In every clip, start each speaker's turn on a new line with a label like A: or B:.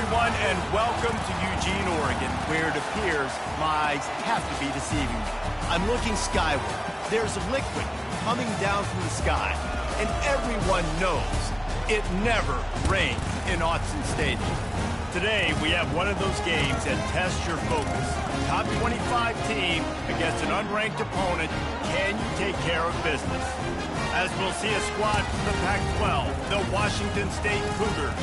A: everyone, and welcome to Eugene, Oregon, where it appears my eyes have to be deceiving me. I'm looking skyward. There's liquid coming down from the sky, and everyone knows it never rains in Autzen Stadium. Today, we have one of those games that tests your focus. Top 25 team against an unranked opponent. Can you take care of business? As we'll see a squad from the Pac-12, the Washington State Cougars,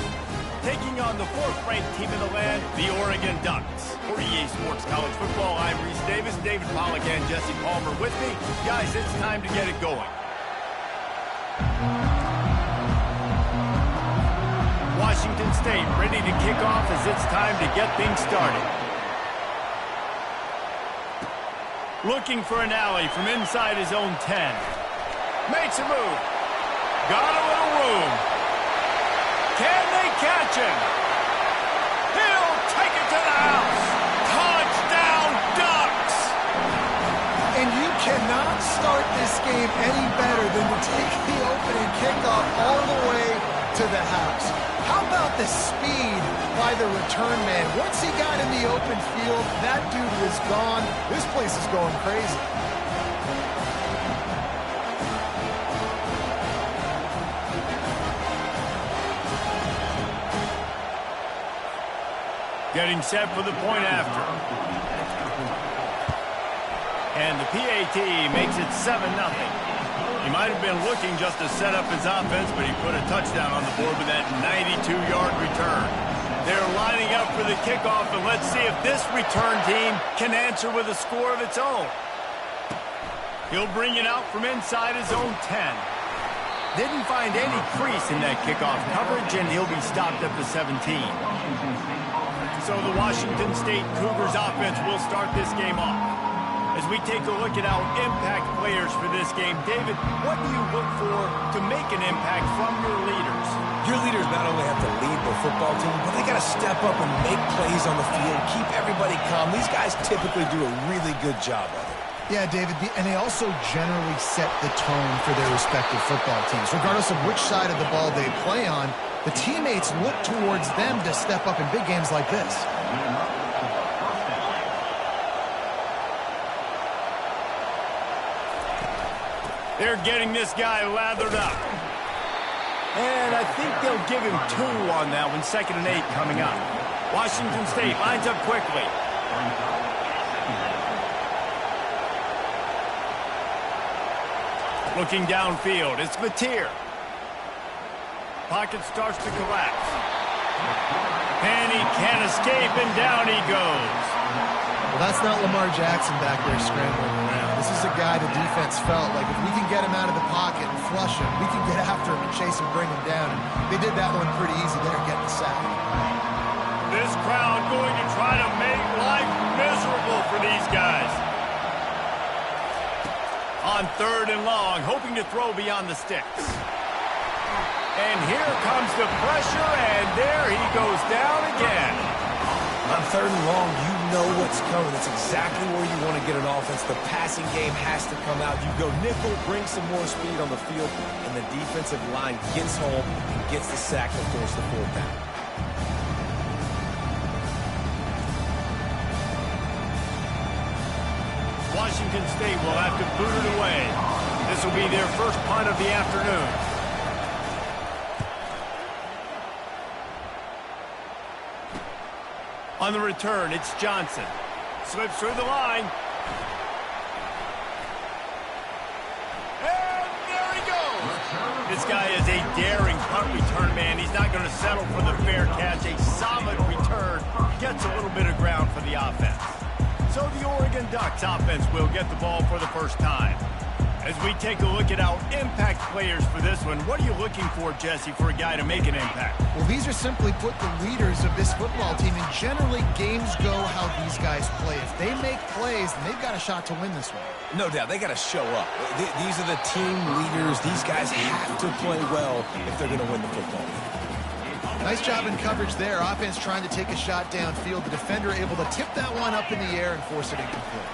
A: taking on the fourth-ranked team in the land, the Oregon Ducks. For EA Sports College Football, I'm Reese Davis, David Pollack, and Jesse Palmer with me. Guys, it's time to get it going. Washington State ready to kick off as it's time to get things started. Looking for an alley from inside his own 10. Makes a move. Got a little room. Can they catch him? He'll take it to the house. Touchdown, Ducks!
B: And you cannot start this game any better than to take the opening kickoff all the way to the house. How about the speed by the return man? Once he got in the open field, that dude was gone. This place is going crazy.
A: Getting set for the point after. And the PAT makes it 7-0. He might have been looking just to set up his offense, but he put a touchdown on the board with that 92-yard return. They're lining up for the kickoff, and let's see if this return team can answer with a score of its own. He'll bring it out from inside his own 10. Didn't find any crease in that kickoff coverage, and he'll be stopped at the 17. So the Washington State Cougars offense will start this game off. As we take a look at our impact players for this game, David, what do you look for to make an impact from your leaders?
C: Your leaders not only have to lead the football team, but they got to step up and make plays on the field, keep everybody calm. These guys typically do a really good job of it.
B: Yeah, David, and they also generally set the tone for their respective football teams. Regardless of which side of the ball they play on, the teammates look towards them to step up in big games like this.
A: They're getting this guy lathered up. And I think they'll give him 2 on that one, 2nd and 8 coming up. Washington State lines up quickly. Looking downfield, it's Mateer. Pocket starts to collapse. And he can't escape, and down he goes.
B: Well, that's not Lamar Jackson back there scrambling around. This is a guy the defense felt like if we can get him out of the pocket and flush him, we can get after him and chase him, bring him down. And they did that one pretty easy there, getting the sack.
A: This crowd going to try to make life miserable for these guys. On 3rd and long, hoping to throw beyond the sticks. And here comes the pressure, and there he goes down again.
C: On 3rd and long, you know what's coming. It's exactly where you want to get an offense. The passing game has to come out. You go nickel, bring some more speed on the field, and the defensive line gets home and gets the sack to force the 4th down.
A: Washington State will have to boot it away. This will be their first punt of the afternoon. On the return, it's Johnson. Slips through the line. And there he goes. This guy is a daring punt return man. He's not going to settle for the fair catch. A solid return. Gets a little bit of ground for the offense. So the Oregon Ducks offense will get the ball for the first time. As we take a look at our impact players for this one, what are you looking for, Jesse, for a guy to make an impact?
B: Well, these are simply put the leaders of this football team, and generally games go how these guys play. If they make plays, then they've got a shot to win this one.
C: No doubt, they got to show up. These are the team leaders. These guys have to play well if they're going to win the football game.
B: Nice job in coverage there. Offense trying to take a shot downfield. The defender able to tip that one up in the air and force it incomplete.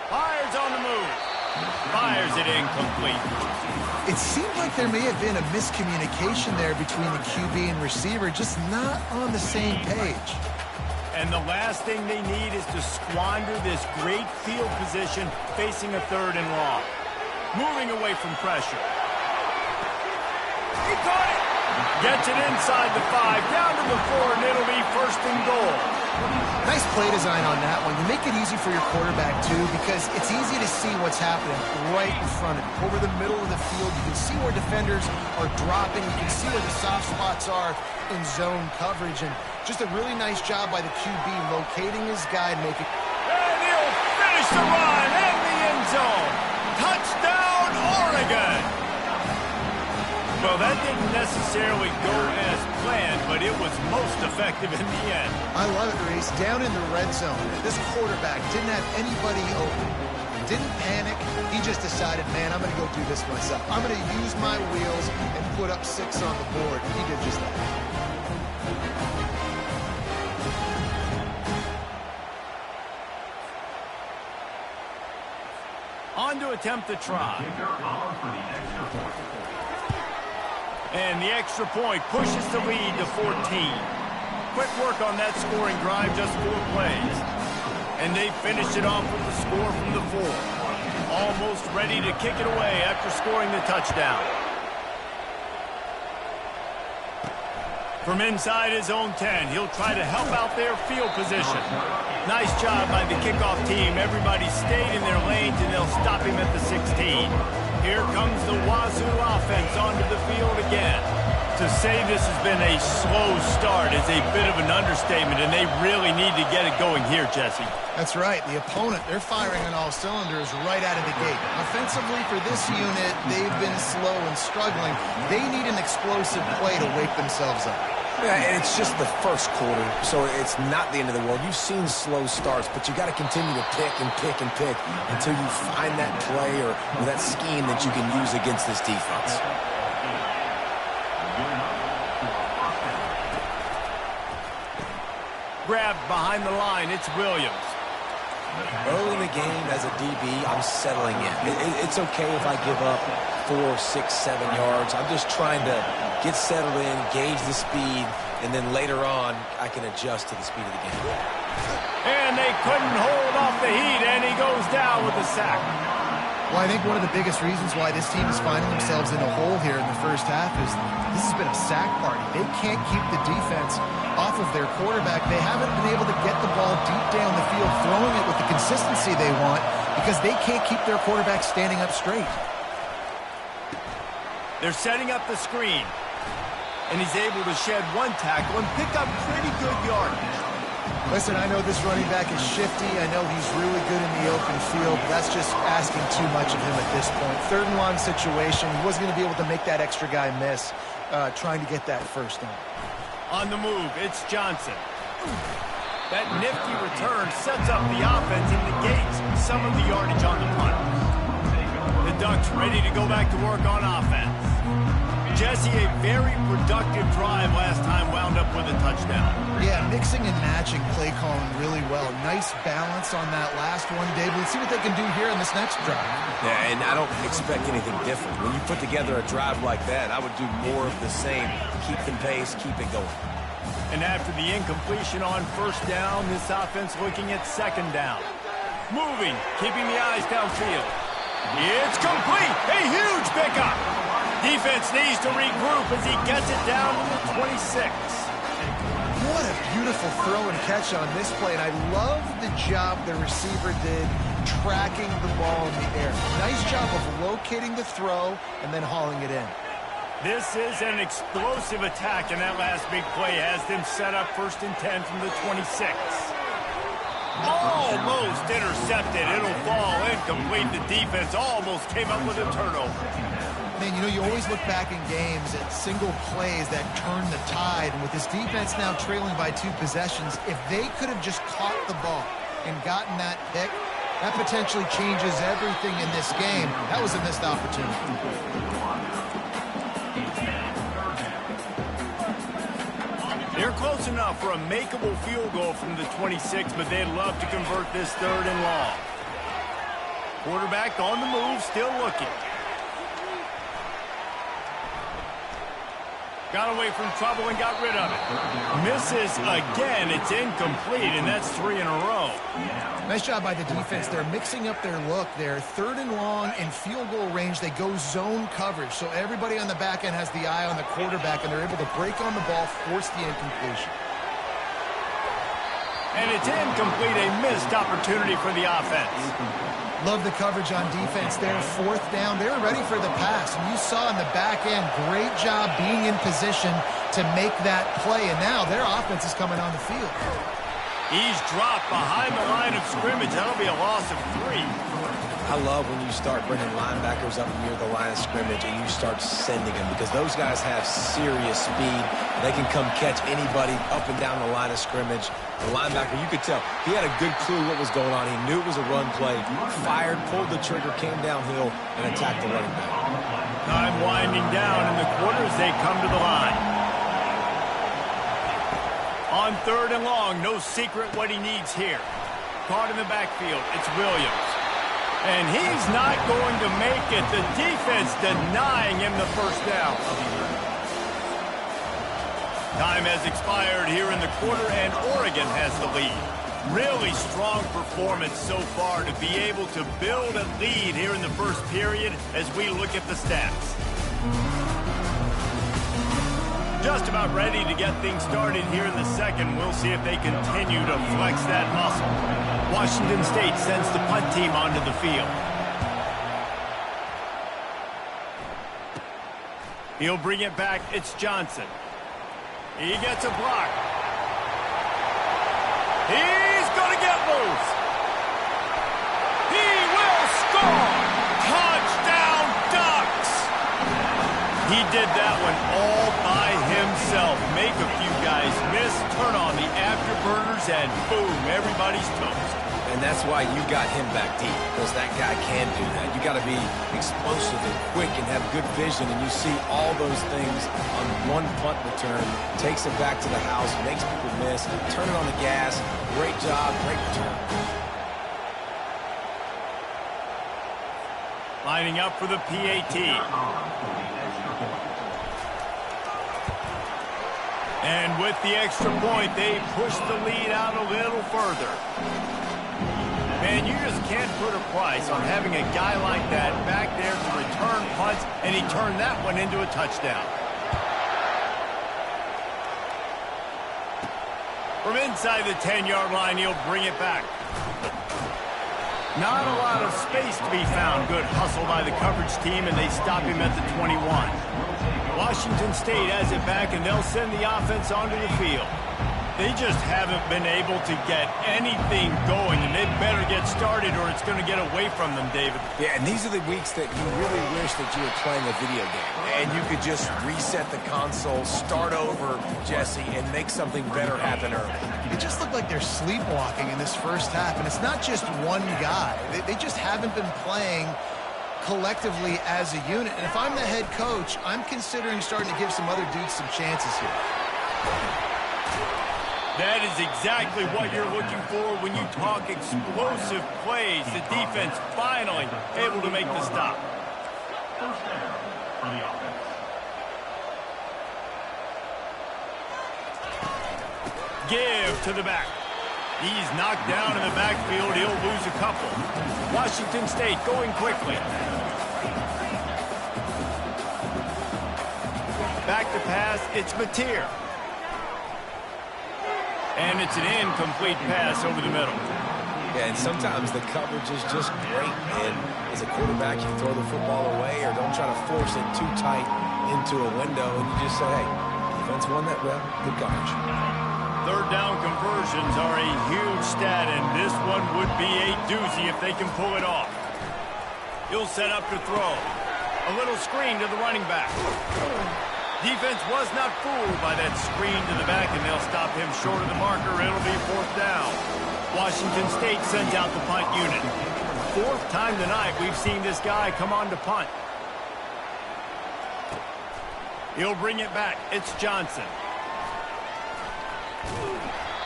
A: Fires on the move. fires it incomplete.
B: It seemed like there may have been a miscommunication there between the QB and receiver, just not on the same page.
A: And the last thing they need is to squander this great field position facing a 3rd and long. Moving away from pressure. He caught it! Gets it inside the 5, down to the 4, and it'll be 1st and goal.
B: Nice play design on that one. You make it easy for your quarterback, too, because it's easy to see what's happening right in front of you. Over the middle of the field, you can see where defenders are dropping. You can see where the soft spots are in zone coverage. And just a really nice job by the QB locating his guy and making...
A: And he'll finish the run in the end zone. Touchdown, Oregon! Well, that didn't necessarily go as planned, but it was most effective in the end.
B: I love it, Reese. Down in the red zone, this quarterback didn't have anybody open. Didn't panic. He just decided, man, I'm going to go do this myself. I'm going to use my wheels and put up 6 on the board. He did just that.
A: On to attempt the try. And the extra point pushes the lead to 14. Quick work on that scoring drive, just 4 plays. And they finished it off with the score from the 4. Almost ready to kick it away after scoring the touchdown. From inside his own 10, he'll try to help out their field position. Nice job by the kickoff team. Everybody stayed in their lanes, and they'll stop him at the 16. Here comes the Wazoo offense onto the field again. To say this has been a slow start is a bit of an understatement, and they really need to get it going here, Jesse.
B: That's right. The opponent, they're firing on all cylinders right out of the gate. Offensively, for this unit, they've been slow and struggling. They need an explosive play to wake themselves up.
C: Yeah, and it's just the first quarter, so it's not the end of the world. You've seen slow starts, but you got to continue to pick and pick and pick until you find that play or that scheme that you can use against this defense.
A: Grabbed behind the line, it's Williams.
C: Early in the game, as a DB, I'm settling in. It's okay if I give up 4, 6, 7 yards. I'm just trying to get settled in, gauge the speed, and then later on, I can adjust to the speed of the game.
A: And they couldn't hold off the heat, and he goes down with a sack.
B: Well, I think one of the biggest reasons why this team is finding themselves in a hole here in the first half is this has been a sack party. They can't keep the defense off of their quarterback. They haven't been able to get the ball deep down the field, throwing it with the consistency they want because they can't keep their quarterback standing up straight.
A: They're setting up the screen, and he's able to shed 1 tackle and pick up pretty good yardage.
B: Listen, I know this running back is shifty. I know he's really good in the open field, but that's just asking too much of him at this point. 3rd and long situation. He wasn't going to be able to make that extra guy miss trying to get that first down.
A: On the move, it's Johnson. That nifty return sets up the offense and negates some of the yardage on the punt. The Ducks ready to go back to work on offense. Jesse, a very productive drive last time wound up with a touchdown.
B: Yeah, mixing and matching play calling really well. Nice balance on that last one, Dave. Let's see what they can do here in this next drive.
C: Yeah, and I don't expect anything different. When you put together a drive like that, I would do more of the same. Keep the pace, keep it going.
A: And after the incompletion on 1st down, this offense looking at 2nd down. Moving, keeping the eyes downfield. It's complete! A huge pickup! Defense needs to regroup as he gets it down to the 26.
B: What a beautiful throw and catch on this play, and I love the job the receiver did tracking the ball in the air. Nice job of locating the throw and then hauling it in.
A: This is an explosive attack, and that last big play has them set up 1st and 10 from the 26. Almost intercepted. It'll fall incomplete. The defense almost came up with a turnover.
B: Man, you know, you always look back in games at single plays that turn the tide. And with this defense now trailing by 2 possessions, if they could have just caught the ball and gotten that pick, that potentially changes everything in this game. That was a missed opportunity.
A: They're close enough for a makeable field goal from the 26, but they'd love to convert this 3rd and long. Quarterback on the move, still looking. Got away from trouble and got rid of it. Misses again. It's incomplete, and that's 3 in a row.
B: Nice job by the defense. They're mixing up their look there. 3rd and long in field goal range. They go zone coverage. So everybody on the back end has the eye on the quarterback, and they're able to break on the ball, force the incompletion.
A: And it's incomplete, a missed opportunity for the offense.
B: Love the coverage on defense there. 4th down. They were ready for the pass. And you saw in the back end, great job being in position to make that play. And now their offense is coming on the field.
A: He's dropped behind the line of scrimmage. That'll be a loss of 3.
C: I love when you start bringing linebackers up near the line of scrimmage and you start sending them because those guys have serious speed. They can come catch anybody up and down the line of scrimmage. The linebacker, you could tell, he had a good clue what was going on. He knew it was a run play, fired, pulled the trigger, came downhill, and attacked the running back.
A: Time winding down in the quarter as they come to the line. On 3rd and long, no secret what he needs here. Caught in the backfield, it's Williams. And he's not going to make it. The defense denying him the first down. Time has expired here in the quarter, and Oregon has the lead. Really strong performance so far to be able to build a lead here in the first period as we look at the stats. Just about ready to get things started here in the second. We'll see if they continue to flex that muscle. Washington State sends the punt team onto the field. He'll bring it back. It's Johnson. He gets a block. He's going to get loose. He will score. Touchdown Ducks. He did that one all by himself. Make a few guys miss, turn on the afterburners, and boom, everybody's toast.
C: And that's why you got him back deep, because that guy can do that. You got to be explosive and quick and have good vision, and you see all those things on one punt return. Takes it back to the house, makes people miss, turn it on the gas. Great job, great return.
A: Lining up for the PAT. And with the extra point, they push the lead out a little further. Man, you just can't put a price on having a guy like that back there to return punts, and he turned that one into a touchdown. From inside the 10-yard line, he'll bring it back. Not a lot of space to be found. Good hustle by the coverage team, and they stop him at the 21. Washington State has it back, and they'll send the offense onto the field. They just haven't been able to get anything going, and they better get started or it's going to get away from them, David.
C: Yeah, and these are the weeks that you really wish that you were playing a video game, and you could just reset the console, start over, Jesse, and make something better happen early.
B: It just looked like they're sleepwalking in this first half, and it's not just one guy. They just haven't been playing collectively as a unit. And if I'm the head coach, I'm considering starting to give some other dudes some chances here.
A: That is exactly what you're looking for when you talk explosive plays. The defense finally able to make the stop.
D: First down for the offense.
A: Give to the back. He's knocked down in the backfield. He'll lose a couple. Washington State going quickly. Back to pass. It's Mateer. And it's an incomplete pass over the middle.
C: Yeah, and sometimes the coverage is just great. And as a quarterback, you throw the football away or don't try to force it too tight into a window. And you just say, hey, defense won that well. Good coverage.
A: Third down conversions are a huge stat, and this one would be a doozy if they can pull it off. He'll set up to throw. A little screen to the running back. Defense was not fooled by that screen to the back, and they'll stop him short of the marker. It'll be fourth down. Washington State sends out the punt unit. Fourth time tonight we've seen this guy come on to punt. He'll bring it back. It's Johnson.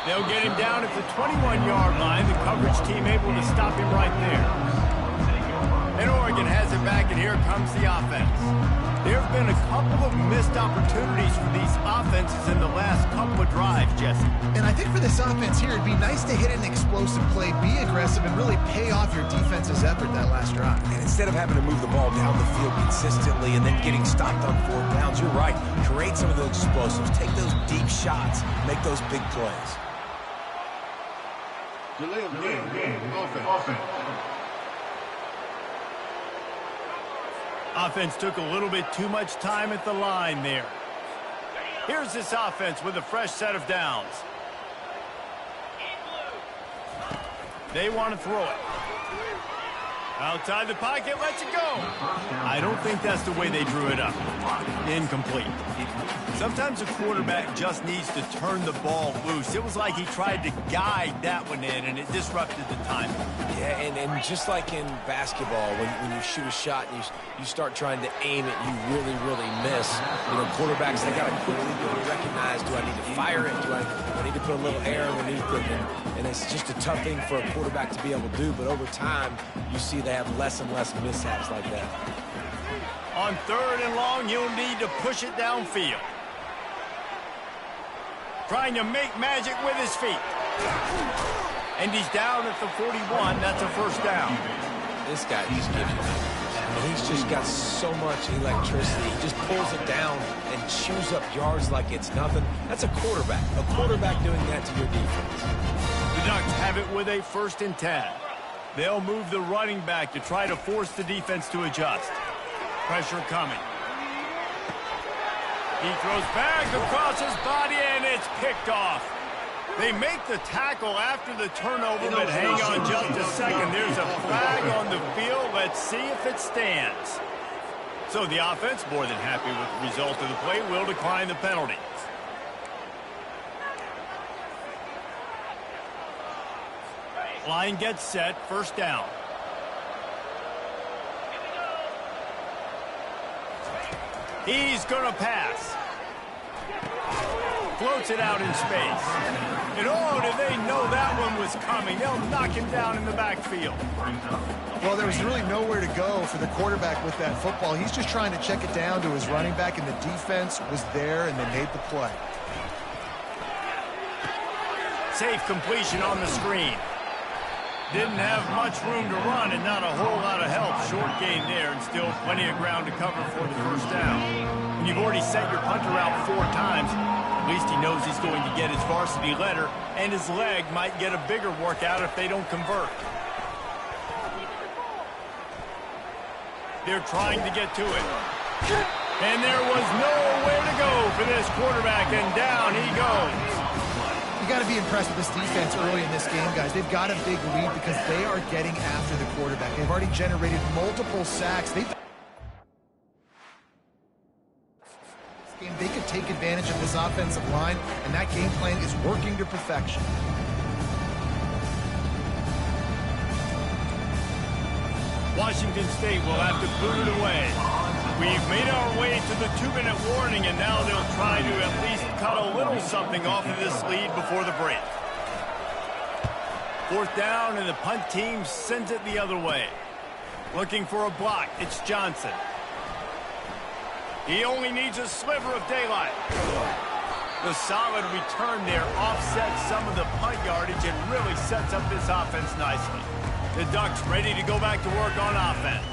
A: They'll get him down at the 21-yard line. The coverage team able to stop him right there. And Oregon has it back, and here comes the offense. There have been a couple of missed opportunities for these offenses in the last couple of drives, Jesse.
B: And I think for this offense here, it'd be nice to hit an explosive play, be aggressive, and really pay off your defense's effort that last drive.
C: And instead of having to move the ball down the field consistently and then getting stopped on 4 downs, you're right. Create some of those explosives. Take those deep shots. Make those big plays.
D: Delay of game. Offense.
A: Offense took a little bit too much time at the line there. Here's this offense with a fresh set of downs. They want to throw it. Outside the pocket, lets it go. I don't think that's the way they drew it up. Incomplete. Sometimes a quarterback just needs to turn the ball loose. It was like he tried to guide that one in, and it disrupted the timing.
C: Yeah, and just like in basketball, when you shoot a shot and you start trying to aim it, you really, really miss. You know, quarterbacks, they got to quickly be able to recognize, do I need to fire it? Do I need to put a little air underneath it? And it's just a tough thing for a quarterback to be able to do, but over time, you see they have less and less mishaps like that.
A: On 3rd and long, you'll need to push it downfield. Trying to make magic with his feet. And he's down at the 41. That's a first down.
C: This guy just gives you numbers. I mean, he's just got so much electricity. He just pulls it down and chews up yards like it's nothing. That's a quarterback. A quarterback doing that to your defense.
A: The Ducks have it with a 1st and 10. They'll move the running back to try to force the defense to adjust. Pressure coming. He throws back across his body, and it's picked off. They make the tackle after the turnover, but hang on just a second. There's a flag on the field. Let's see if it stands. So the offense, more than happy with the result of the play, will decline the penalty. Line gets set, 1st down. He's going to pass. Floats it out in space. And oh, did they know that one was coming? They'll knock him down in the backfield.
B: Well, there was really nowhere to go for the quarterback with that football. He's just trying to check it down to his running back, and the defense was there, and they made the play.
A: Safe completion on the screen. Didn't have much room to run and not a whole lot of help. Short gain there and still plenty of ground to cover for the 1st down. When you've already set your punter out 4 times, at least he knows he's going to get his varsity letter, and his leg might get a bigger workout if they don't convert. They're trying to get to it. And there was nowhere to go for this quarterback, and down he goes.
B: You got to be impressed with this defense early in this game, guys. They've got a big lead because they are getting after the quarterback. They've already generated multiple sacks. They could take advantage of this offensive line, and that game plan is working to perfection.
A: Washington State will have to boot it away. We've made our way to the 2-minute warning, and now they'll try to at least cut a little something off of this lead before the break. 4th down, and the punt team sends it the other way. Looking for a block, it's Johnson. He only needs a sliver of daylight. The solid return there offsets some of the punt yardage and really sets up this offense nicely. The Ducks ready to go back to work on offense.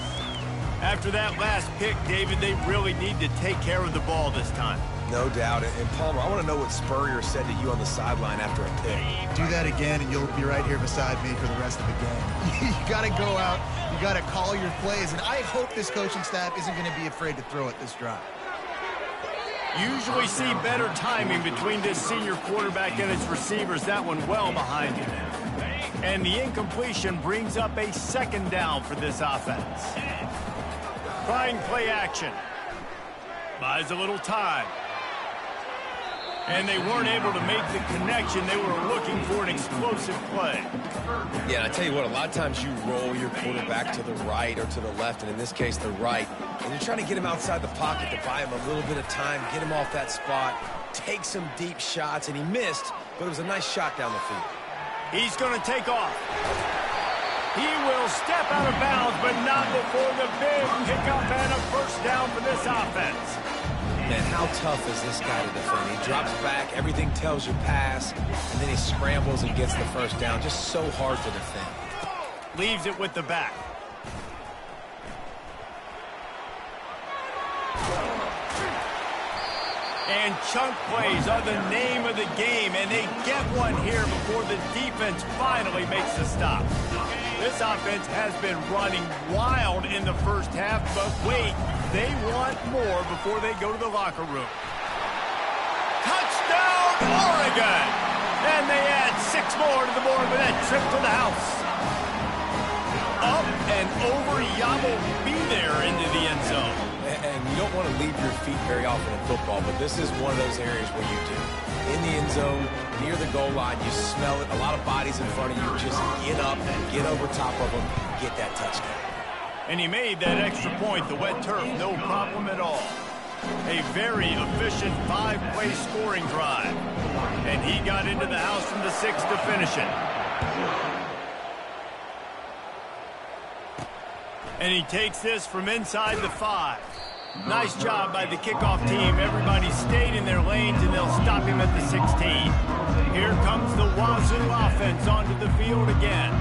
A: After that last pick, David, they really need to take care of the ball this time.
C: No doubt. And Palmer, I want to know what Spurrier said to you on the sideline after a pick.
B: Do that again, and you'll be right here beside me for the rest of the game. You got to go out. You got to call your plays, and I hope this coaching staff isn't going to be afraid to throw it this drive.
A: Usually see better timing between this senior quarterback and his receivers. That one well behind him. And the incompletion brings up a 2nd down for this offense. Trying play action. Buys a little time. And they weren't able to make the connection. They were looking for an explosive play.
C: Yeah, and I tell you what, a lot of times you roll your quarterback to the right or to the left, and in this case, the right. And you're trying to get him outside the pocket to buy him a little bit of time, get him off that spot, take some deep shots, and he missed, but it was a nice shot down the field.
A: He's going to take off. He will step out of bounds, but not before the big pickup and a first down for this offense.
C: Man, how tough is this guy to defend? He drops back, everything tells you pass, and then he scrambles and gets the first down. Just so hard to defend.
A: Leaves it with the back. And chunk plays are the name of the game, and they get one here before the defense finally makes the stop. This offense has been running wild in the first half, but wait, they want more before they go to the locker room. Touchdown, Oregon! And they add 6 more to the board with that trip to the house. Up and over, Yabo be there into the end zone.
C: And you don't want to leave your feet very often in football, but this is one of those areas where you do. In the end zone, near the goal line, you smell it. A lot of bodies in front of you. Just get up and get over top of them, get that touchdown.
A: And he made that extra point, the wet turf, no problem at all. A very efficient 5-play scoring drive. And he got into the house from the 6 to finish it. And he takes this from inside the 5. Nice job by the kickoff team. Everybody stayed in their lanes, and they'll stop him at the 16. Here comes the Wazoo offense onto the field again.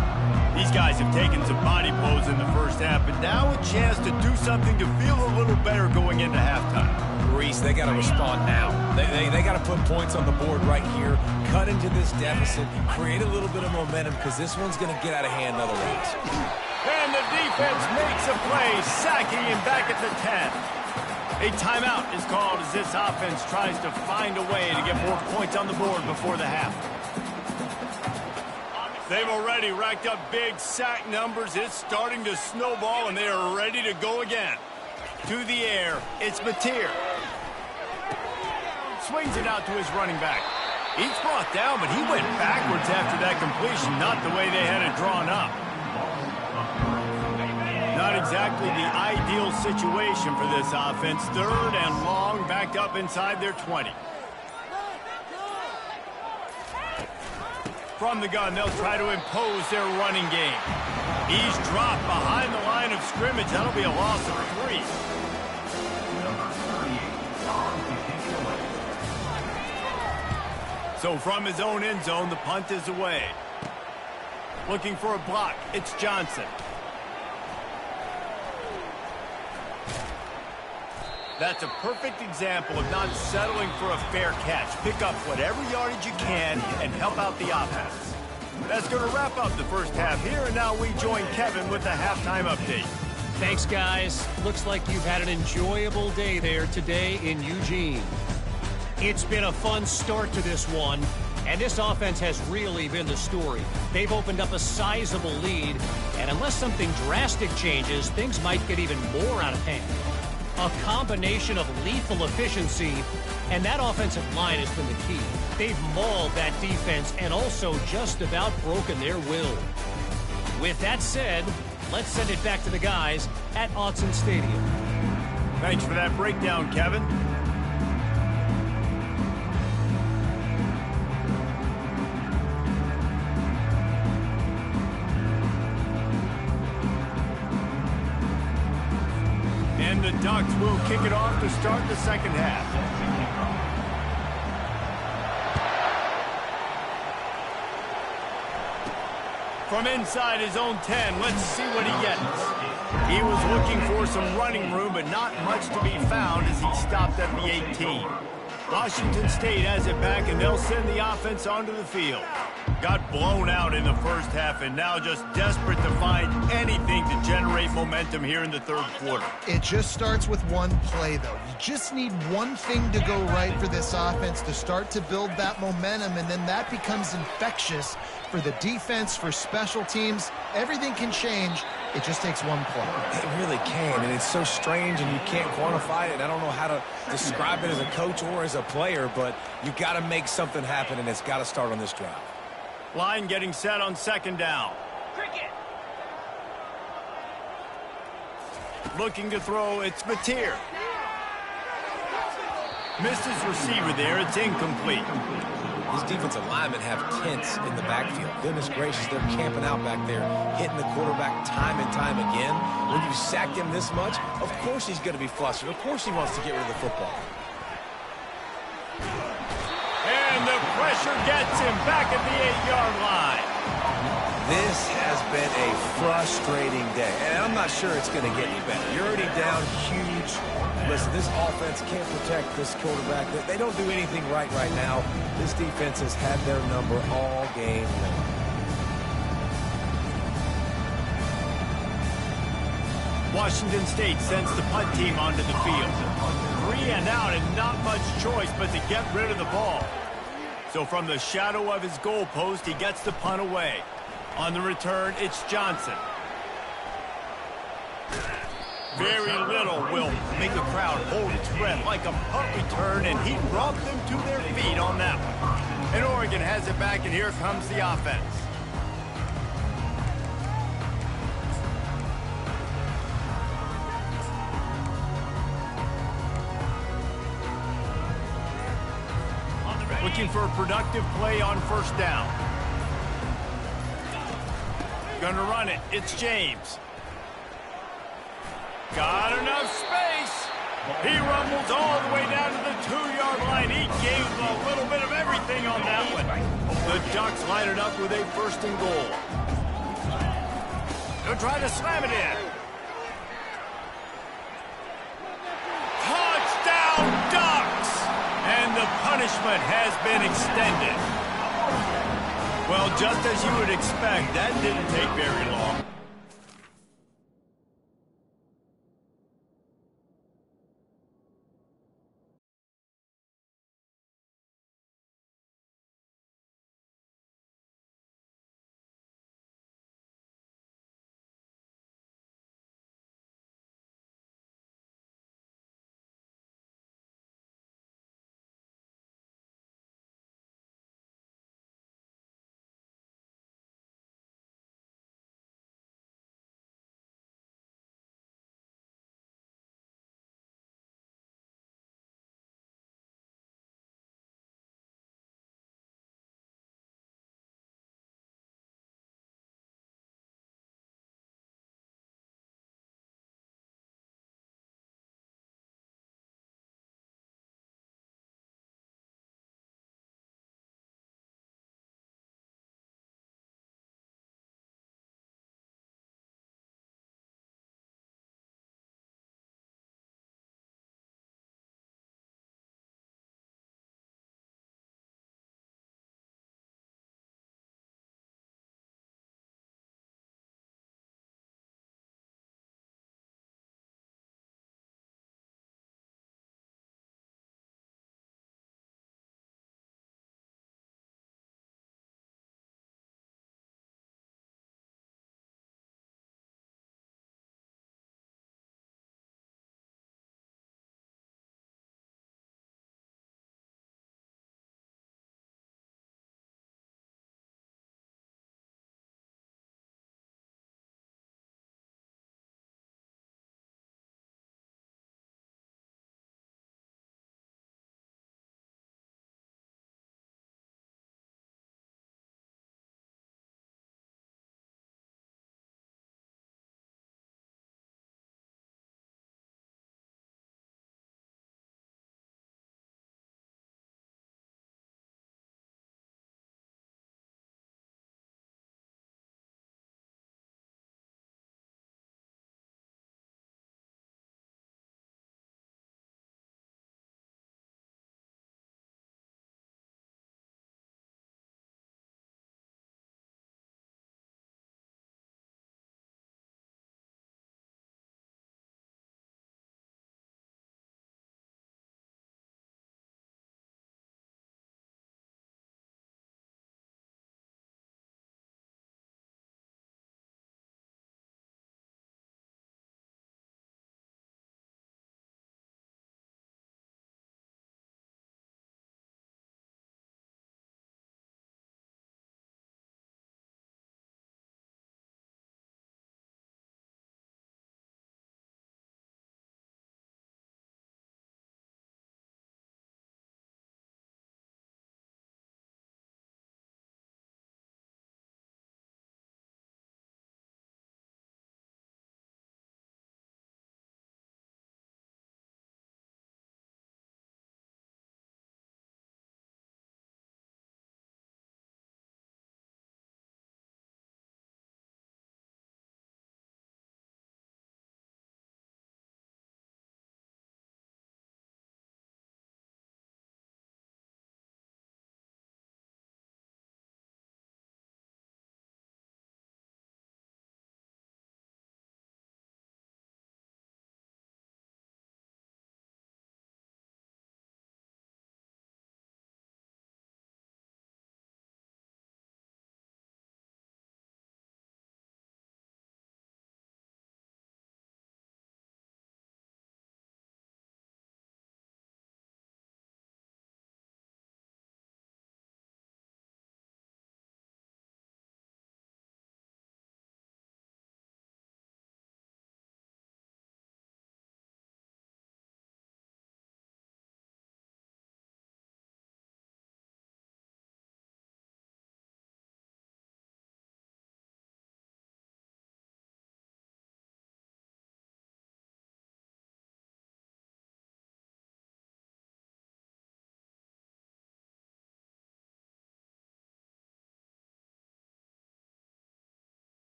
A: These guys have taken some body blows in the first half, but now a chance to do something to feel a little better going into halftime.
C: Reese, they got to respond now. They got to put points on the board right here, cut into this deficit, create a little bit of momentum, because this one's going to get out of hand otherwise.
A: And the defense makes a play, sacking him back at the 10. A timeout is called as this offense tries to find a way to get more points on the board before the half. They've already racked up big sack numbers. It's starting to snowball, and they are ready to go again. To the air, it's Mateer. Swings it out to his running back. He's brought down, but he went backwards after that completion, not the way they had it drawn up. Not exactly the ideal situation for this offense. 3rd and long, backed up inside their 20. From the gun, they'll try to impose their running game. He's dropped behind the line of scrimmage. That'll be a loss of 3. So from his own end zone, the punt is away. Looking for a block, it's Johnson. That's a perfect example of not settling for a fair catch. Pick up whatever yardage you can and help out the offense. That's going to wrap up the first half here, and now we join Kevin with the halftime update.
E: Thanks, guys. Looks like you've had an enjoyable day there today in Eugene. It's been a fun start to this one, and this offense has really been the story. They've opened up a sizable lead, and unless something drastic changes, things might get even more out of hand. A combination of lethal efficiency, and that offensive line has been the key. They've mauled that defense and also just about broken their will. With that said, let's send it back to the guys at Autzen Stadium.
A: Thanks for that breakdown, Kevin. The Ducks will kick it off to start the second half. From inside his own 10, let's see what he gets. He was looking for some running room, but not much to be found as he stopped at the 18. Washington State has it back, and they'll send the offense onto the field. Got blown out in the first half, and now just desperate to find anything to generate momentum here in the 3rd quarter.
B: It just starts with one play, though. You just need one thing to go right for this offense to start to build that momentum, and then that becomes infectious for the defense, for special teams. Everything can change. It just takes one play.
C: It really can, and it's so strange, and you can't quantify it. I don't know how to describe it as a coach or as a player, but you got to make something happen, and it's got to start on this drive.
A: Line getting set on 2nd down. Looking to throw, it's Mateer. Missed his receiver there. It's incomplete.
C: These defensive linemen have tents in the backfield. Goodness gracious, they're camping out back there, hitting the quarterback time and time again. When you sacked him this much, of course he's going to be flustered. Of course he wants to get rid of the football.
A: And the pressure gets him back at the 8-yard line.
C: This has been a frustrating day, and I'm not sure it's going to get any better. You're already down huge. Listen, this offense can't protect this quarterback. They don't do anything right now. This defense has had their number all game long.
A: Washington State sends the punt team onto the field. 3 and out and not much choice but to get rid of the ball. So from the shadow of his goal post, he gets the punt away. On the return, it's Johnson. Very little will make the crowd hold its breath like a punt return, and he brought them to their feet on that one. And Oregon has it back, and here comes the offense. Looking for a productive play on first down. Gonna run it. It's James. Got enough space. He rumbles all the way down to the 2-yard line. He gave a little bit of everything on that one. The Ducks line it up with a 1st and goal. They'll try to slam it in. Touchdown, Ducks! And the punishment has been extended. Well, just as you would expect, that didn't take very long.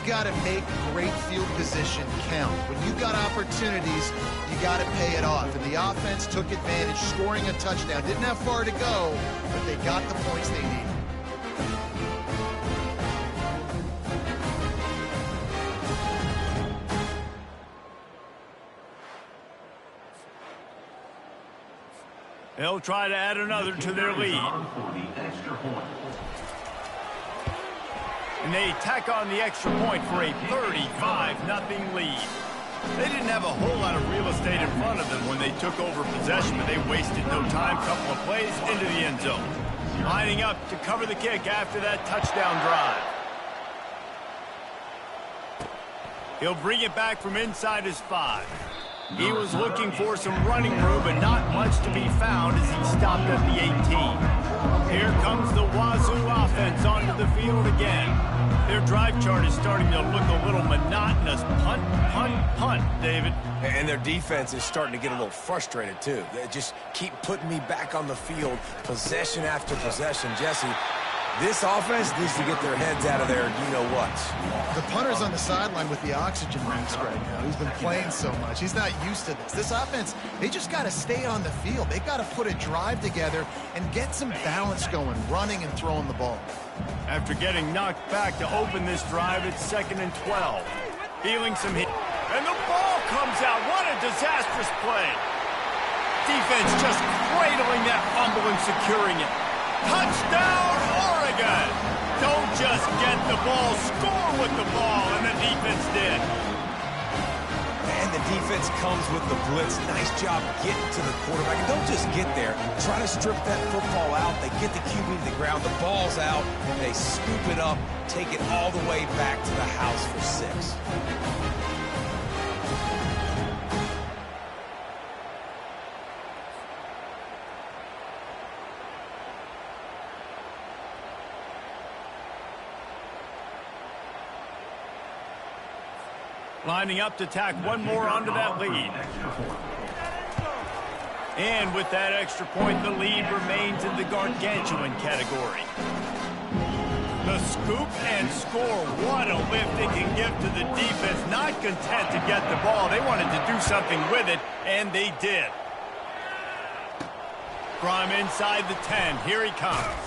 B: You've got to make great field position count. When you've got opportunities, you got to pay it off. And the offense took advantage, scoring a touchdown. Didn't have far to go, but they got the points they needed.
A: They'll try to add another to their lead. And they tack on the extra point for a 35-0 lead. They didn't have a whole lot of real estate in front of them when they took over possession, but they wasted no time. Couple of plays into the end zone. Lining up to cover the kick after that touchdown drive. He'll bring it back from inside his 5. He was looking for some running room, but not much to be found as he stopped at the 18. Here comes the Wazoo offense onto the field again. Their drive chart is starting to look a little monotonous. Punt, punt, punt, David.
C: And their defense is starting to get a little frustrated, too. They just keep putting me back on the field, possession after possession. Jesse, this offense needs to get their heads out of there, you-know-what.
B: The punter's on the sideline with the oxygen mask right now. He's been playing so much. He's not used to this. This offense, they just got to stay on the field. They've got to put a drive together and get some balance going, running and throwing the ball.
A: After getting knocked back to open this drive, it's 2nd and 12. Feeling some heat. And the ball comes out. What a disastrous play. Defense just cradling that fumble and securing it. Touchdown, Oregon! Don't just get the ball, score with the ball, and the defense did.
C: And the defense comes with the blitz. Nice job getting to the quarterback. And don't just get there. Try to strip that football out. They get the QB to the ground. The ball's out. They scoop it up, take it all the way back to the house for 6.
A: Lining up to tack one more onto that lead. And with that extra point, the lead remains in the gargantuan category. The scoop and score. What a lift it can give to the defense. Not content to get the ball. They wanted to do something with it, and they did. From inside the 10, here he comes.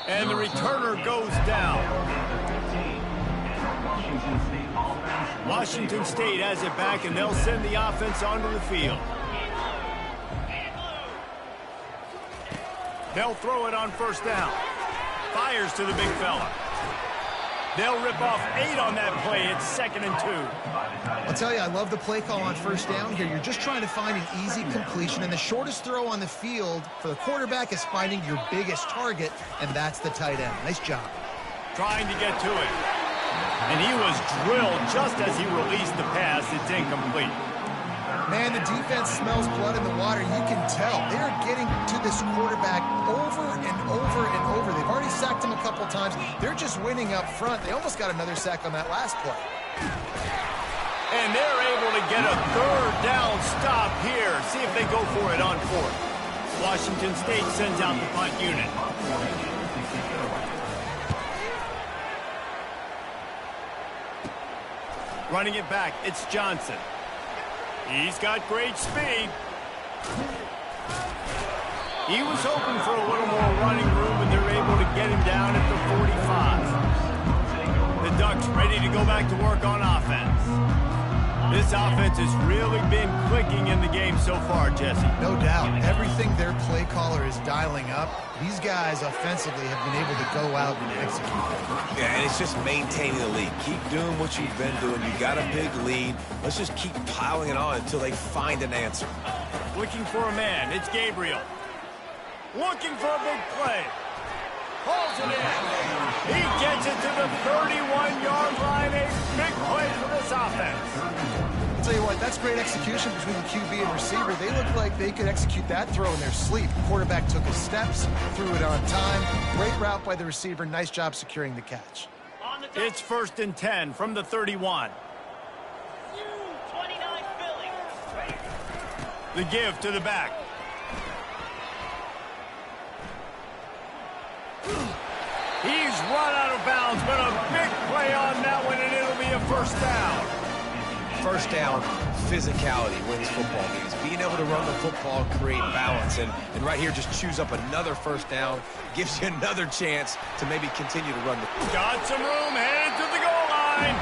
A: And the returner goes down. Washington State has it back, and they'll send the offense onto the field. They'll throw it on 1st down. Fires to the big fella. They'll rip off 8 on that play. It's 2nd and 2.
B: I'll tell you, I love the play call on 1st down here. You're just trying to find an easy completion, and the shortest throw on the field for the quarterback is finding your biggest target, and that's the tight end. Nice job.
A: Trying to get to it. And he was drilled just as he released the pass. It's incomplete.
B: Man, the defense smells blood in the water. You can tell. They're getting to this quarterback over and over and over. They've already sacked him a couple times. They're just winning up front. They almost got another sack on that last play.
A: And they're able to get a 3rd down stop here. See if they go for it on 4th. Washington State sends out the punt unit. Running it back, it's Johnson. He's got great speed. He was hoping for a little more running room, and they're able to get him down at the 45. The Ducks ready to go back to work on offense. This offense has really been clicking in the game so far, Jesse.
B: No doubt. Everything their play caller is dialing up, these guys offensively have been able to go out and execute.
C: Yeah, and it's just maintaining the lead. Keep doing what you've been doing. You got a big lead. Let's just keep piling it on until they find an answer.
A: Looking for a man. It's Gabriel. Looking for a big play. Pulls it in. He gets it to the 31-yard line. A big play for this offense.
B: I'll tell you what, that's great execution between the QB and receiver. They look like they could execute that throw in their sleep. Quarterback took his steps, threw it on time. Great route by the receiver. Nice job securing the catch.
A: It's 1st and 10 from the 31. The give to the back. He's run out of bounds, but a big play on that one, and it'll be first down.
C: First down, physicality wins football games. Being able to run the football, create balance, and right here just choose up another first down, gives you another chance to maybe continue to run the...
A: Got some room, headed to the goal line.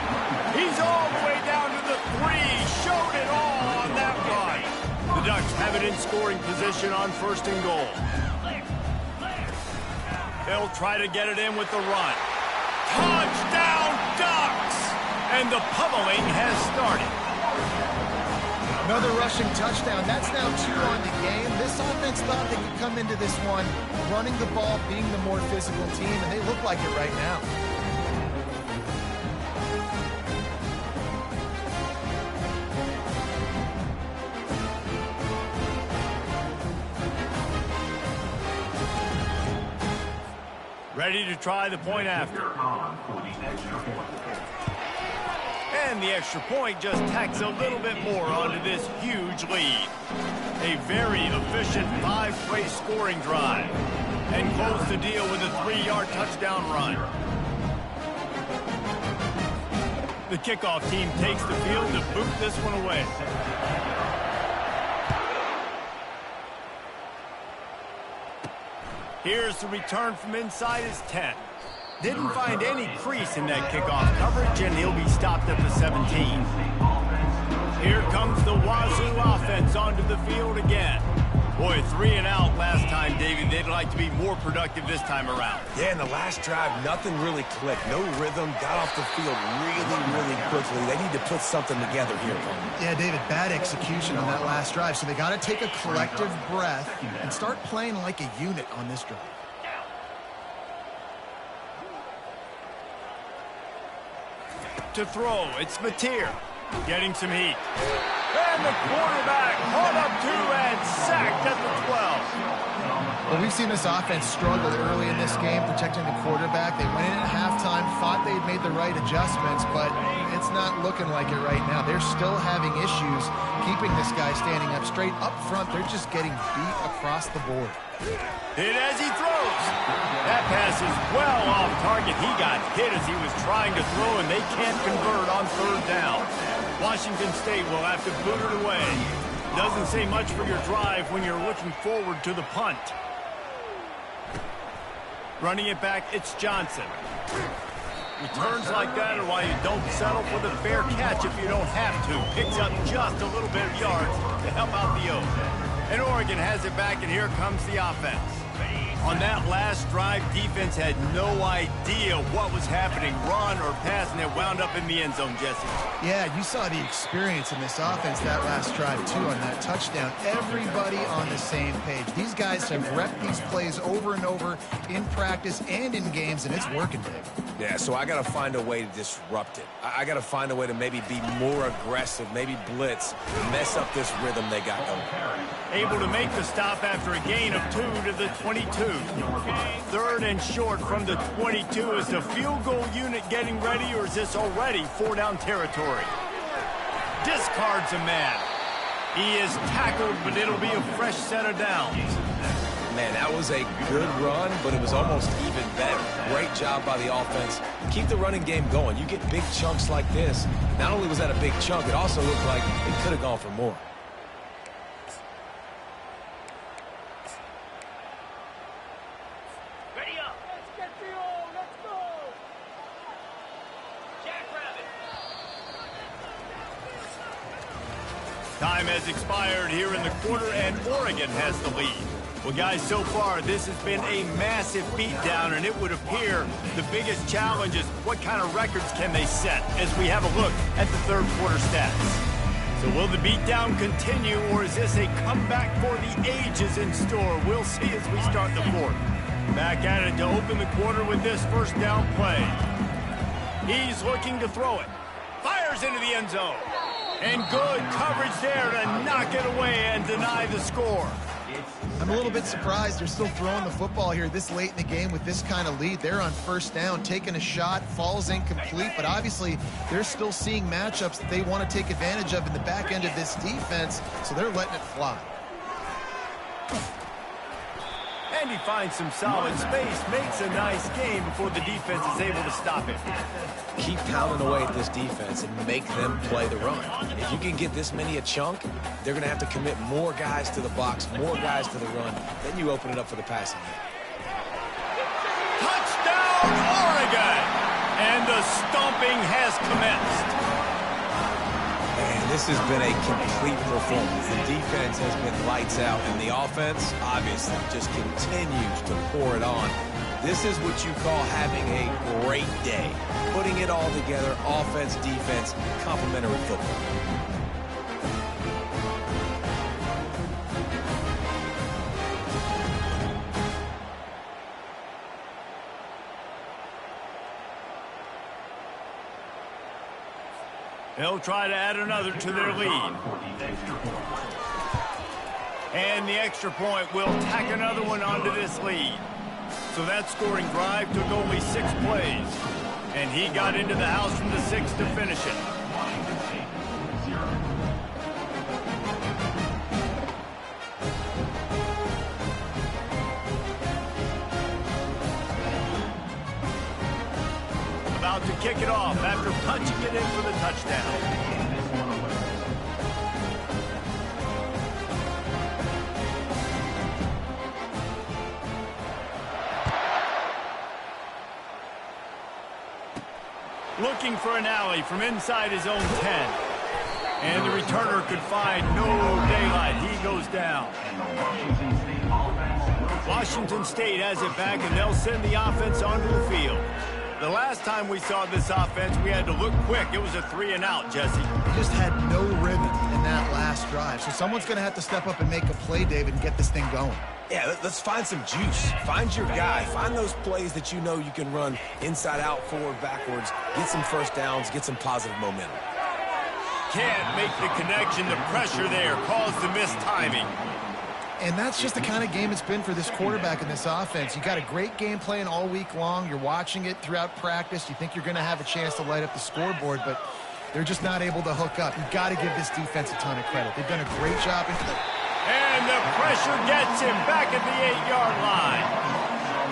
A: He's all the way down to the 3. Showed it all on that run. The Ducks have it in scoring position on first and goal. They'll try to get it in with the run. Touchdown, Ducks! And the pummeling has started.
B: Another rushing touchdown. That's now 2 on the game. This offense thought they could come into this one running the ball, being the more physical team, and they look like it right now.
A: Ready to try the point after. And the extra point just tacks a little bit more onto this huge lead. A very efficient 5-play scoring drive. And close the deal with a 3-yard touchdown run. The kickoff team takes the field to boot this one away. Here's the return from inside his 10. Didn't find any crease in that kickoff coverage, and he'll be stopped at the 17. Here comes the Wazoo offense onto the field again. Boy, 3 and out last time, Davey. They'd like to be more productive this time around.
C: Yeah, in the last drive, nothing really clicked. No rhythm, got off the field really quickly. They need to put something together here.
B: Yeah, David, bad execution on that last drive, so they got to take a collective breath and start playing like a unit on this drive.
A: To throw, it's Mateer, getting some heat. And the quarterback hauled up 2 and sacked at the 12.
B: Well, we've seen this offense struggle early in this game, protecting the quarterback. They went in at halftime, thought they'd made the right adjustments, but it's not looking like it right now. They're still having issues keeping this guy standing up straight. Up front, they're just getting beat across the board.
A: Hit as he throws. That pass is well off target. He got hit as he was trying to throw, and they can't convert on 3rd down. Washington State will have to boot it away. Doesn't say much for your drive when you're looking forward to the punt. Running it back, it's Johnson. Returns like that are why you don't settle for the fair catch if you don't have to. Picks up just a little bit of yards to help out the O's. And Oregon has it back, and here comes the offense. On that last drive, defense had no idea what was happening, run or pass, and it wound up in the end zone, Jesse.
B: Yeah, you saw the experience in this offense that last drive, too, on that touchdown. Everybody on the same page. These guys have repped these plays over and over in practice and in games, and it's working, Dave.
C: Yeah, so I got to find a way to disrupt it. I got to find a way to maybe be more aggressive, maybe blitz, mess up this rhythm they got going.
A: Able to make the stop after a gain of 2 to the 22. 3rd and short from the 22. Is the field goal unit getting ready, or is this already 4-down territory? Discards a man. He is tackled, but it'll be a fresh set of downs.
C: Man, that was a good run, but it was almost even better. Great job by the offense. Keep the running game going. You get big chunks like this. Not only was that a big chunk, it also looked like it could have gone for more.
F: Ready up. Let's get the O. Let's go. Jackrabbit.
A: Time has expired here in the quarter, and Oregon has the lead. Well, guys, so far, this has been a massive beatdown, and it would appear the biggest challenge is what kind of records can they set as we have a look at the 3rd quarter stats. So will the beatdown continue, or is this a comeback for the ages in store? We'll see as we start the 4th. Back at it to open the quarter with this first down play. He's looking to throw it. Fires into the end zone. And good coverage there to knock it away and deny the score.
B: I'm a little bit surprised they're still throwing the football here this late in the game with this kind of lead. They're on 1st down, taking a shot, falls incomplete, but obviously they're still seeing matchups that they want to take advantage of in the back end of this defense, so they're letting it fly.
A: And he finds some solid space, makes a nice game before the defense is able to stop it.
C: Keep pounding away at this defense and make them play the run. If you can get this many a chunk, they're going to have to commit more guys to the box, more guys to the run. Then you open it up for the passing game.
A: Touchdown, Oregon! And the stomping has commenced.
C: Man, this has been a complete performance. The defense has been lights out, and the offense, obviously, just continues to pour it on. This is what you call having a great day. Putting it all together, offense, defense, complementary football.
A: They'll try to add another to their lead. And the extra point will tack another one onto this lead. So that scoring drive took only 6 plays. And he got into the house from the 6 to finish it. About to kick it off after punching it in for the touchdown. Looking for an alley from inside his own 10. And the returner could find no daylight. He goes down. Washington State has it back, and they'll send the offense onto the field. The last time we saw this offense, we had to look quick. It was a 3-and-out, Jesse.
B: They just had no rhythm in that last drive. So someone's going to have to step up and make a play, David, and get this thing going.
C: Yeah, let's find some juice. Find your guy. Find those plays that you know you can run inside out, forward, backwards. Get some first downs. Get some positive momentum.
A: Can't make the connection. The pressure there caused the missed timing.
B: And that's just the kind of game it's been for this quarterback in this offense. You got a great game plan all week long. You're watching it throughout practice. You think you're going to have a chance to light up the scoreboard, but they're just not able to hook up. You've got to give this defense a ton of credit. They've done a great job.
A: And the pressure gets him back at the 8-yard line.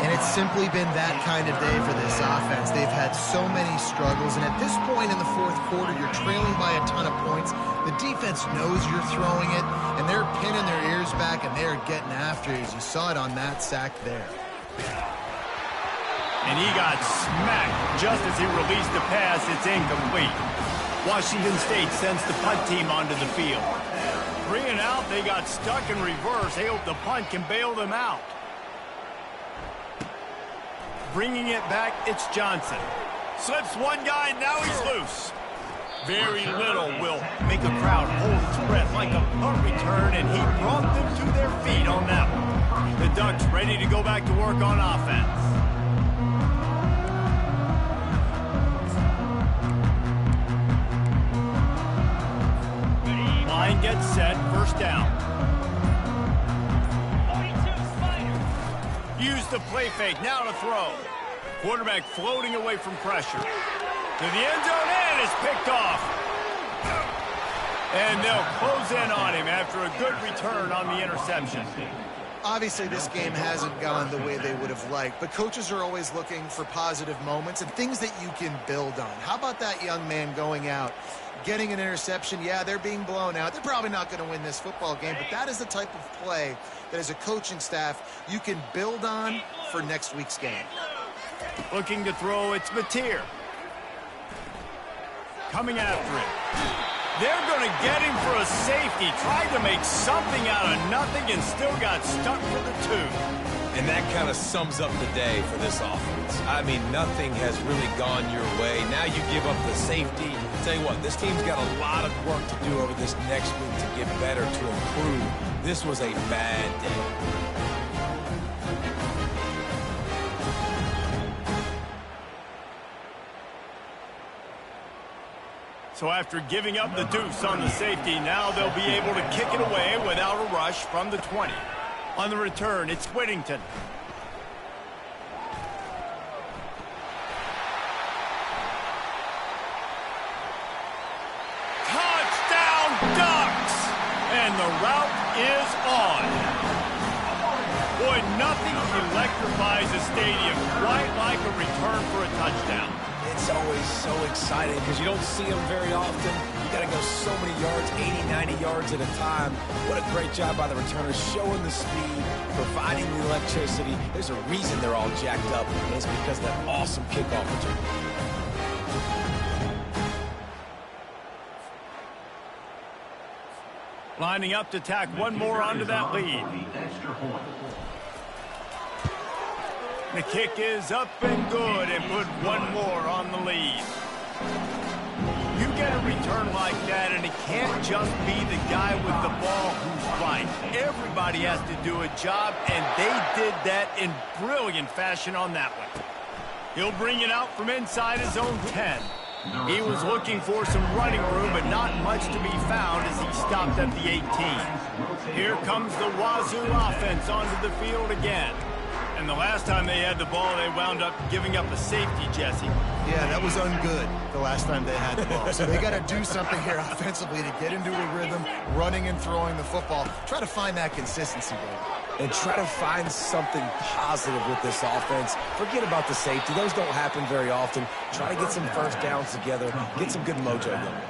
B: And it's simply been that kind of day for this offense. They've had so many struggles, and at this point in the fourth quarter, you're trailing by a ton of points. The defense knows you're throwing it, and they're pinning their ears back, and they're getting after it, as you saw it on that sack there.
A: And he got smacked just as he released the pass. It's incomplete. Washington State sends the punt team onto the field. 3-and-out, they got stuck in reverse. They hope the punt can bail them out. Bringing it back, it's Johnson. Slips one guy, now he's loose. Very little will make a crowd hold its breath like a punt return, and he brought them to their feet on that one. The Ducks ready to go back to work on offense. Line gets set, first down. Use the play fake, now to throw. Quarterback floating away from pressure. To the end zone, and is picked off. And they'll close in on him after a good return on the interception.
B: Obviously, this game hasn't gone the way they would have liked, but coaches are always looking for positive moments and things that you can build on. How about that young man going out, getting an interception? Yeah, they're being blown out. They're probably not going to win this football game, but that is the type of play that as a coaching staff you can build on for next week's game.
A: Looking to throw, it's Mateer. Coming after it. They're going to get him for a safety. Tried to make something out of nothing and still got stuck for the 2.
C: And that kind of sums up the day for this offense. I mean, nothing has really gone your way. Now you give up the safety. Tell you what, this team's got a lot of work to do over this next week to get better, to improve. This was a bad day.
A: So after giving up the deuce on the safety, now they'll be able to kick it away without a rush from the 20. On the return, it's Whittington. Touchdown, Ducks! And the route is on. Boy, nothing electrifies a stadium quite like a return for a touchdown.
C: It's always so exciting because you don't see them very often. You got to go so many yards, 80, 90 yards at a time. What a great job by the returners, showing the speed, providing the electricity. There's a reason they're all jacked up, and it's because of that awesome kickoff return.
A: Lining up to tack one more onto that lead. The kick is up and good and put one more on the lead. You get a return like that and it can't just be the guy with the ball who's right. Everybody has to do a job, and they did that in brilliant fashion on that one. He'll bring it out from inside his own 10. He was looking for some running room, but not much to be found as he stopped at the 18. Here comes the Wazoo offense onto the field again. And the last time they had the ball, they wound up giving up a safety, Jesse.
B: Yeah, that was ungood the last time they had the ball. So they got to do something here offensively to get into a rhythm, running and throwing the football. Try to find that consistency, baby.
C: And try to find something positive with this offense. Forget about the safety. Those don't happen very often. Try to get some first downs together. Get some good mojo going.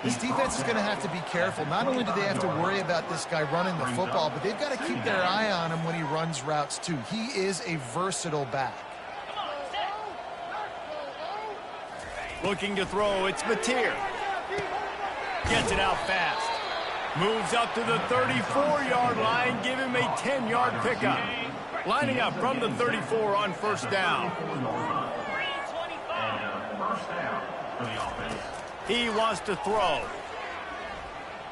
B: This defense is going to have to be careful. Not only do they have to worry about this guy running the football, but they've got to keep their eye on him when he runs routes, too. He is a versatile back.
A: Looking to throw, it's Mateer. Gets it out fast. Moves up to the 34-yard line, give him a 10-yard pickup. Lining up from the 34 on first down. He wants to throw.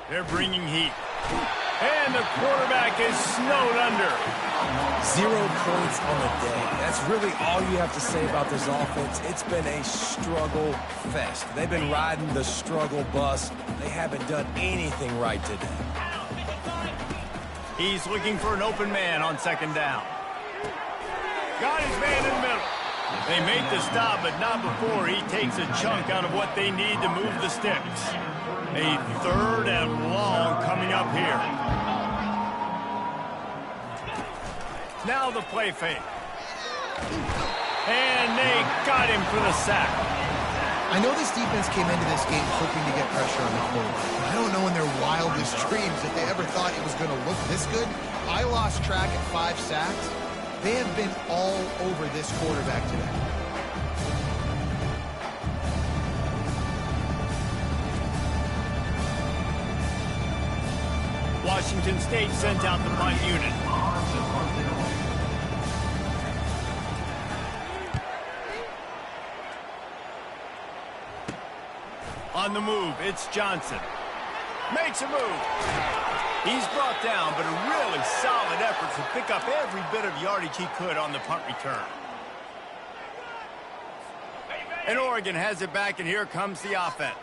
A: They're bringing heat. And the quarterback is snowed under.
C: 0 points on the day. That's really all you have to say about this offense. It's been a struggle fest. They've been riding the struggle bus. They haven't done anything right today.
A: He's looking for an open man on second down. Got his man in the middle. They make the stop, but not before he takes a chunk out of what they need to move the sticks. A 3rd and long coming up here. Now the play fake. And they got him for the sack.
B: I know this defense came into this game hoping to get pressure on the quarterback. I don't know in their wildest dreams if they ever thought it was going to look this good. I lost track at 5 sacks. They have been all over this quarterback today.
A: Washington State sent out the punt unit. On the move, it's Johnson. Makes a move. He's brought down, but a really solid effort to pick up every bit of yardage he could on the punt return. And Oregon has it back, and here comes the offense.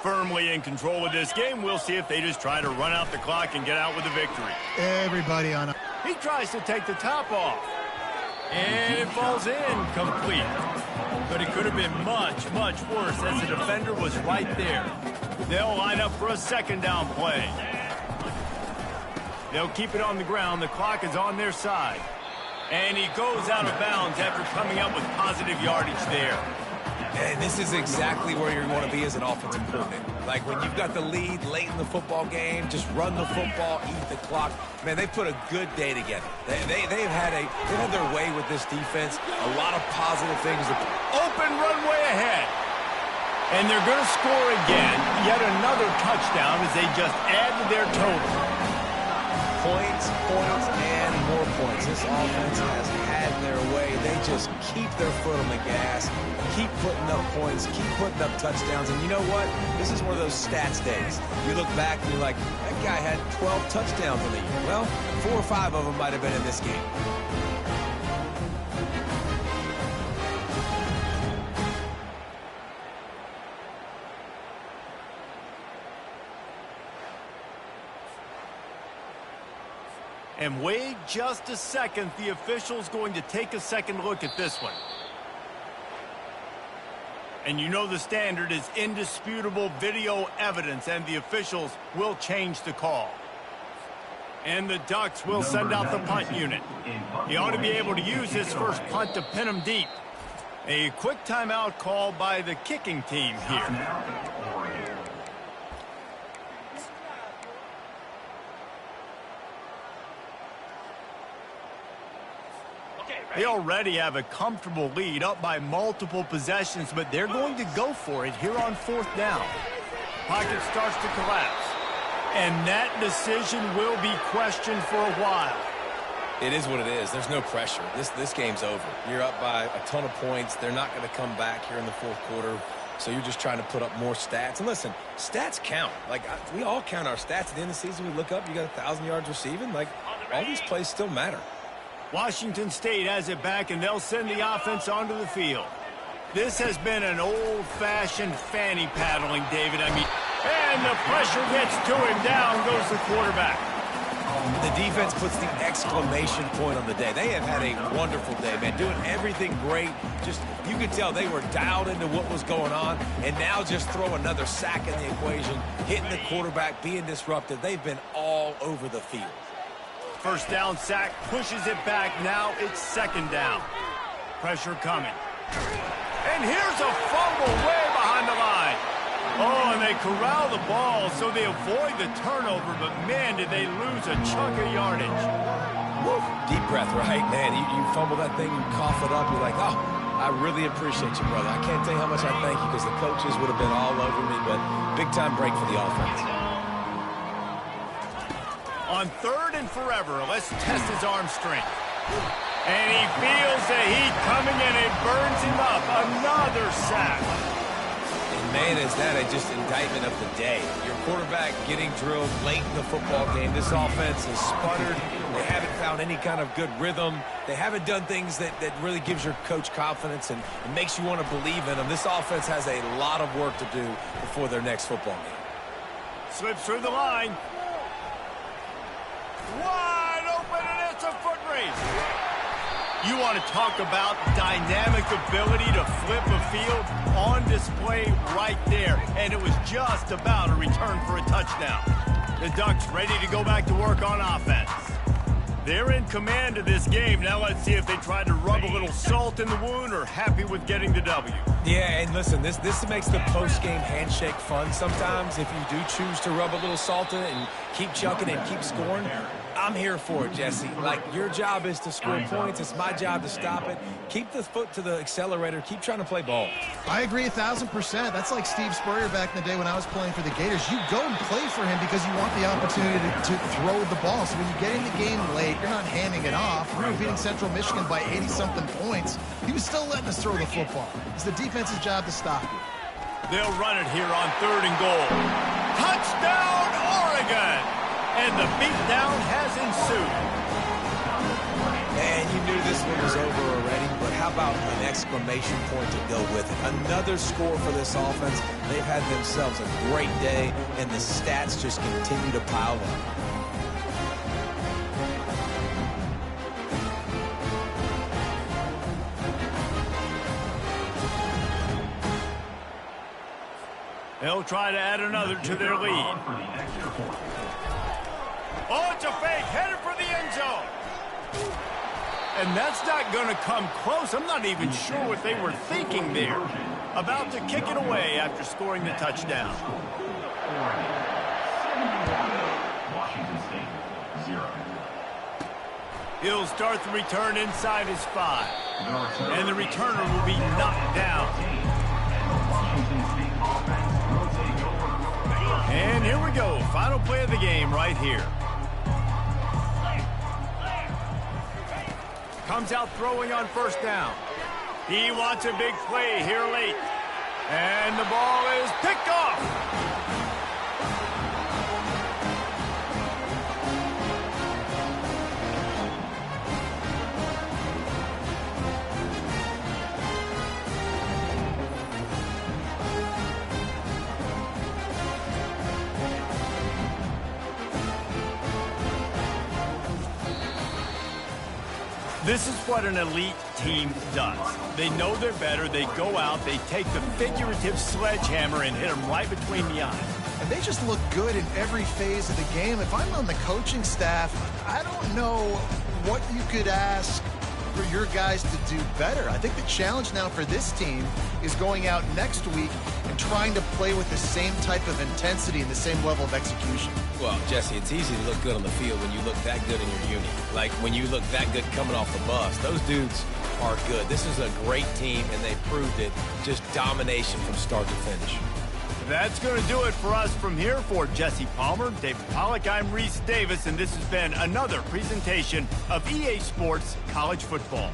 A: Firmly in control of this game. We'll see if they just try to run out the clock and get out with a victory.
B: Everybody on.
A: He tries to take the top off. And it falls in complete. But it could have been much, much worse as the defender was right there. They'll line up for a second down play. They'll keep it on the ground. The clock is on their side. And he goes out of bounds after coming up with positive yardage there.
C: And this is exactly where you're going to be as an offensive coordinator. Like when you've got the lead late in the football game, just run the football, eat the clock. Man, they put a good day together. They've had their way with this defense. A lot of positive things.
A: Open runway ahead. And they're going to score again. Yet another touchdown as they just add to their total.
C: Points, and more points. This offense has had their way. They just keep their foot on the gas, keep putting up points, keep putting up touchdowns. And you know what? This is one of those stats days. You look back and you're like, that guy had 12 touchdowns in the year. Well, 4 or 5 of them might have been in this game.
A: And wait just a second. The official's going to take a second look at this one. And you know the standard is indisputable video evidence, and the officials will change the call. And the Ducks will send out the punt unit. He ought to be able to use his first punt to pin him deep. A quick timeout called by the kicking team here. They already have a comfortable lead, up by multiple possessions, but they're going to go for it here on 4th down. Pocket starts to collapse. And that decision will be questioned for a while.
C: It is what it is. There's no pressure. This game's over. You're up by a ton of points. They're not going to come back here in the 4th quarter. So you're just trying to put up more stats. And listen, stats count. Like, we all count our stats. At the end of the season, we look up, you got 1,000 yards receiving. Like, all these plays still matter.
A: Washington State has it back, and they'll send the offense onto the field. This has been an old-fashioned fanny paddling, David. And the pressure gets to him. Down goes the quarterback.
C: The defense puts the exclamation point on the day. They have had a wonderful day, man, doing everything great. Just, you could tell they were dialed into what was going on, and now just throw another sack in the equation, hitting the quarterback, being disruptive. They've been all over the field.
A: First down sack, pushes it back. Now it's 2nd down. Pressure coming. And here's a fumble way behind the line. Oh, and they corral the ball, so they avoid the turnover, but man, did they lose a chunk of yardage.
C: Woo. Deep breath, right? Man, you fumble that thing, you cough it up, you're like, oh, I really appreciate you, brother. I can't tell you how much I thank you, because the coaches would have been all over me, but big-time break for the offense.
A: On 3rd and forever, let's test his arm strength. And he feels the heat coming, and it burns him up. Another sack.
C: Man, is that just indictment of the day. Your quarterback getting drilled late in the football game. This offense has sputtered. They haven't found any kind of good rhythm. They haven't done things that really gives your coach confidence and makes you want to believe in them. This offense has a lot of work to do before their next football game.
A: Slips through the line. Wide open, and it's a foot race. You want to talk about dynamic ability to flip a field, on display right there. And it was just about a return for a touchdown. The Ducks ready to go back to work on offense. They're in command of this game. Now let's see if they try to rub a little salt in the wound or happy with getting the W.
C: Yeah, and listen, this makes the post-game handshake fun sometimes. If you do choose to rub a little salt in it and keep chucking and keep scoring, I'm here for it, Jesse. Like, your job is to score points. It's my job to stop it. Keep the foot to the accelerator. Keep trying to play ball.
G: I agree 1,000%. That's like Steve Spurrier back in the day when I was playing for the Gators. You go and play for him because you want the opportunity to throw the ball. So when you get in the game late, you're not handing it off. We were beating Central Michigan by 80-something points. He was still letting us throw the football. It's the defense's job to stop you.
A: They'll run it here on 3rd and goal. Touchdown, Oregon! And the beatdown has ensued.
C: And you knew this one was over already, but how about an exclamation point to go with it? Another score for this offense. They've had themselves a great day, and the stats just continue to pile up.
A: They'll try to add another to their lead. Oh, it's a fake, headed for the end zone. And that's not going to come close. I'm not even sure what they were thinking there. About to kick it away after scoring the touchdown. He'll start the return inside his 5. And the returner will be knocked down. And here we go. Final play of the game right here. Comes out throwing on 1st down. He wants a big play here late. And the ball is picked off. This is what an elite team does. They know they're better. They go out. They take the figurative sledgehammer and hit them right between the eyes.
B: and they just look good in every phase of the game. If I'm on the coaching staff, I don't know what you could ask for your guys to do better. I think the challenge now for this team is going out next week and trying to play with the same type of intensity and the same level of execution.
C: Well, Jesse, it's easy to look good on the field when you look that good in your unit. Like when you look that good coming off the bus. Those dudes are good. This is a great team, and they proved it. Just domination from start to finish.
A: That's going to do it for us from here. For Jesse Palmer, David Pollack, I'm Reese Davis, and this has been another presentation of EA Sports College Football.